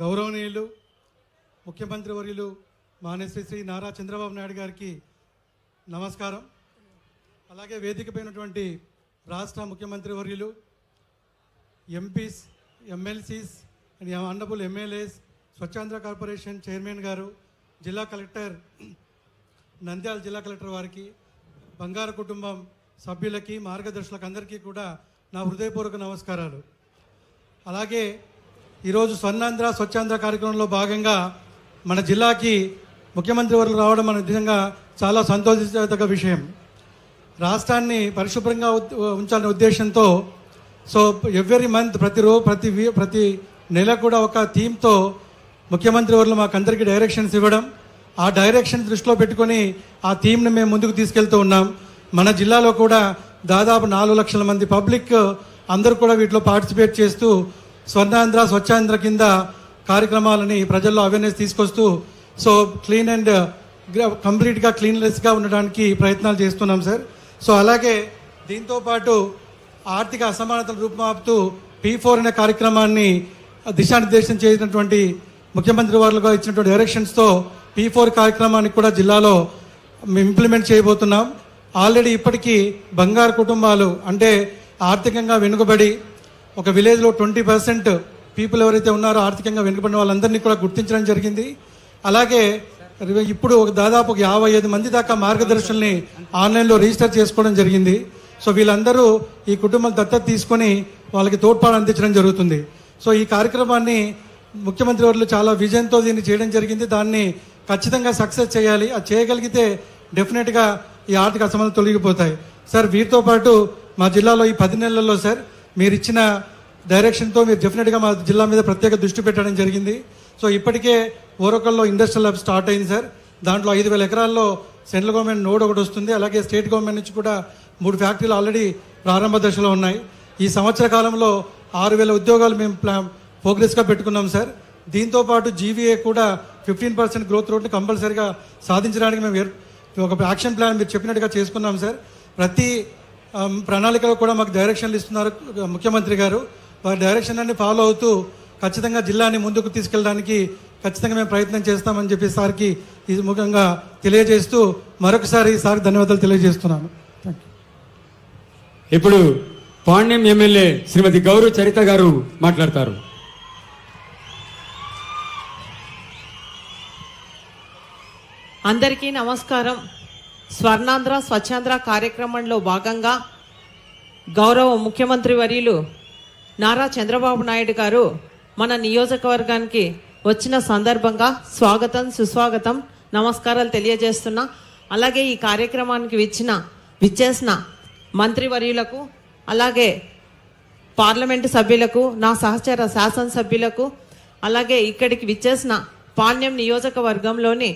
గౌరవనీయులు ముఖ్యమంత్రి వర్యులు మాన్యశ్రీ శ్రీ నారా చంద్రబాబు నాయుడు గారికి నమస్కారం. అలాగే వేదికపైనటువంటి రాష్ట్ర ముఖ్యమంత్రి వర్యులు, MPs, MLCs and honourable MLAs, Swachhandhra corporation chairman గారు, జిల్లా కలెక్టర్, నంద్యాల జిల్లా కలెక్టర్ వారికి, బంగారు కుటుంబం సభ్యులకి, మార్గదర్శకులకు అందరికీ కూడా నా హృదయపూర్వక నమస్కారాలు. అలాగే ఈరోజు స్వర్ణాంధ్ర స్వచ్ఛాంధ్ర కార్యక్రమంలో భాగంగా మన జిల్లాకి ముఖ్యమంత్రి వర్యులు రావడం మన నిజంగా చాలా సంతోషించదగ్గ విషయం. రాష్ట్రాన్ని పరిశుభ్రంగా ఉంచాలనే ఉద్దేశంతో ఎవ్రీ మంత్ ప్రతి నెల కూడా ఒక థీమ్తో ముఖ్యమంత్రి వర్యులు మాకందరికీ డైరెక్షన్స్ ఇవ్వడం, ఆ డైరెక్షన్ దృష్టిలో పెట్టుకొని ఆ థీమ్ని మేము ముందుకు తీసుకెళ్తూ ఉన్నాం. మన జిల్లాలో కూడా దాదాపు 4 లక్షల మంది పబ్లిక్ అందరూ కూడా వీటిలో పార్టిసిపేట్ చేస్తూ స్వర్ణాంధ్ర స్వచ్ఛాంధ్ర కింద కార్యక్రమాలని ప్రజల్లో అవేర్నెస్ తీసుకొస్తూ క్లీన్ అండ్ కంప్లీట్గా క్లీన్లెస్గా ఉండడానికి ప్రయత్నాలు చేస్తున్నాం సార్. అలాగే దీంతోపాటు ఆర్థిక అసమానతలు రూపుమాపుతూ P4 అనే కార్యక్రమాన్ని దిశానిర్దేశం చేసినటువంటి ముఖ్యమంత్రి వారులుగా ఇచ్చినటువంటి డైరెక్షన్స్తో P4 కార్యక్రమాన్ని కూడా జిల్లాలో మేము ఇంప్లిమెంట్ చేయబోతున్నాం. ఆల్రెడీ ఇప్పటికీ బంగారు కుటుంబాలు అంటే ఆర్థికంగా వెనుకబడి ఒక విలేజ్లో 20% పీపుల్ ఎవరైతే ఉన్నారో ఆర్థికంగా వెనుకబడిన వాళ్ళందరినీ కూడా గుర్తించడం జరిగింది. అలాగే ఇప్పుడు దాదాపు 55 మంది దాకా మార్గదర్శుల్ని ఆన్లైన్లో రిజిస్టర్ చేసుకోవడం జరిగింది. వీళ్ళందరూ ఈ కుటుంబాలు దత్తత తీసుకొని వాళ్ళకి తోడ్పాటు అందించడం జరుగుతుంది. ఈ కార్యక్రమాన్ని ముఖ్యమంత్రి వర్యులు చాలా విజన్తో దీన్ని చేయడం జరిగింది. దాన్ని ఖచ్చితంగా సక్సెస్ చేయాలి. అది చేయగలిగితే డెఫినెట్గా ఈ ఆర్థిక అసమానతలు తొలగిపోతాయి సార్. వీటితో పాటు మా జిల్లాలో ఈ 10 నెలల్లో సార్ మీరు ఇచ్చిన డైరెక్షన్తో మీరు డెఫినెట్గా మా జిల్లా మీద ప్రత్యేక దృష్టి పెట్టడం జరిగింది. ఇప్పటికే ఓరకల్లో ఇండస్ట్రియల్ హబ్ స్టార్ట్ అయింది సార్. దాంట్లో 5,000 ఎకరాల్లో సెంట్రల్ గవర్నమెంట్ నోడ్ ఒకటి వస్తుంది. అలాగే స్టేట్ గవర్నమెంట్ నుంచి కూడా 3 ఫ్యాక్టరీలు ఆల్రెడీ ప్రారంభ దశలో ఉన్నాయి. ఈ సంవత్సర కాలంలో 6,000 ఉద్యోగాలు మేము ప్రోగ్రెస్గా పెట్టుకున్నాం సార్. దీంతోపాటు జీవీఏ కూడా 15% గ్రోత్ రేట్ని కంపల్సరీగా సాధించడానికి మేము ఒక యాక్షన్ ప్లాన్ మీరు చెప్పినట్టుగా చేసుకున్నాం సార్. ప్రతి ప్రణాళికలో కూడా మాకు డైరెక్షన్లు ఇస్తున్నారు ముఖ్యమంత్రి గారు. వారి డైరెక్షన్ అన్ని ఫాలో అవుతూ ఖచ్చితంగా జిల్లాని ముందుకు తీసుకెళ్ళడానికి ఖచ్చితంగా మేము ప్రయత్నం చేస్తామని చెప్పి సార్కి ఇది ముఖ్యంగా తెలియజేస్తూ మరొకసారి సార్కి ధన్యవాదాలు తెలియజేస్తున్నాను. ఇప్పుడు పాణ్యం ఎమ్మెల్యే శ్రీమతి గౌరవ చరిత గారు మాట్లాడతారు. అందరికీ నమస్కారం. స్వర్ణాంధ్ర స్వచ్ఛాంధ్ర కార్యక్రమంలో భాగంగా గౌరవ ముఖ్యమంత్రి వర్యులు నారా చంద్రబాబు నాయుడు గారు మన నియోజకవర్గానికి వచ్చిన సందర్భంగా స్వాగతం, సుస్వాగతం, నమస్కారాలు తెలియజేస్తున్నా. అలాగే ఈ కార్యక్రమానికి విచ్చేసిన మంత్రివర్యులకు, అలాగే పార్లమెంటు సభ్యులకు, నా సహచర శాసనసభ్యులకు, అలాగే ఇక్కడికి విచ్చేసిన పాణ్యం నియోజకవర్గంలోని